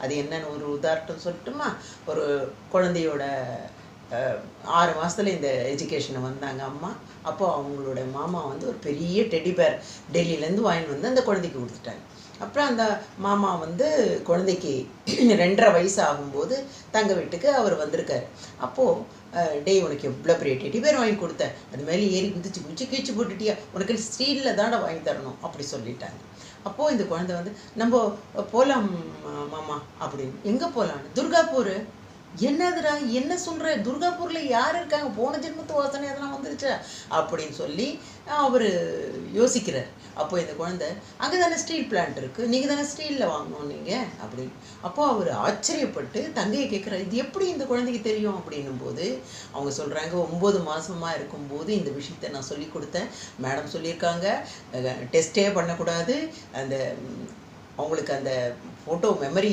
அது என்னன்னு ஒரு உதாரணம் சொல்லட்டுமா? ஒரு குழந்தையோட 6 மாதத்தில் இந்த எஜுகேஷனை வந்தாங்க அம்மா. அப்போது அவங்களோட மாமா வந்து ஒரு பெரிய டெடி பேர் டெல்லியிலேருந்து வாங்கிட்டு வந்து அந்த குழந்தைக்கு கொடுத்துட்டாங்க. அப்புறம் அந்த மாமா வந்து குழந்தைக்கு 2.5 வயசு ஆகும்போது தங்க வீட்டுக்கு அவர் வந்திருக்காரு. அப்போது டேய், உனக்கு எவ்வளோ பெரிய டெடி பேர் வாங்கி கொடுத்தேன், அது மேலே ஏறி குதிச்சு குதிச்சு கீச்சு போட்டுட்டியா, உனக்கு ஸ்டீலில் தானே வாங்கி தரணும் அப்படி சொல்லிட்டாங்க. அப்போது இந்த குழந்தை வந்து நம்ம போகலாம் மாமா அப்படின்னு. எங்கே போகலான்னு? துர்காப்பூர். என்னதுடா, என்ன சொல்கிற? துர்காப்பூரில் யார் இருக்காங்க? போன ஜென்மத்து வாசனை எதனா வந்துருச்சா அப்படின்னு சொல்லி அவர் யோசிக்கிறார். அப்போ இந்த குழந்தை, அங்கே தானே ஸ்டீல் பிளான்ட் இருக்குது, நீங்கள் தானே ஸ்டீலில் வாங்கணும் நீங்கள் அப்படின்னு. அப்போது அவர் ஆச்சரியப்பட்டு தங்கையை கேட்குறாரு, இது எப்படி இந்த குழந்தைக்கு தெரியும் அப்படின்னும் போது அவங்க சொல்கிறாங்க, 9 மாதமாக இருக்கும்போது இந்த விஷயத்தை நான் சொல்லி கொடுத்தேன். மேடம் சொல்லியிருக்காங்க டெஸ்ட்டே பண்ணக்கூடாது, அந்த அவங்களுக்கு அந்த ஃபோட்டோ மெமரி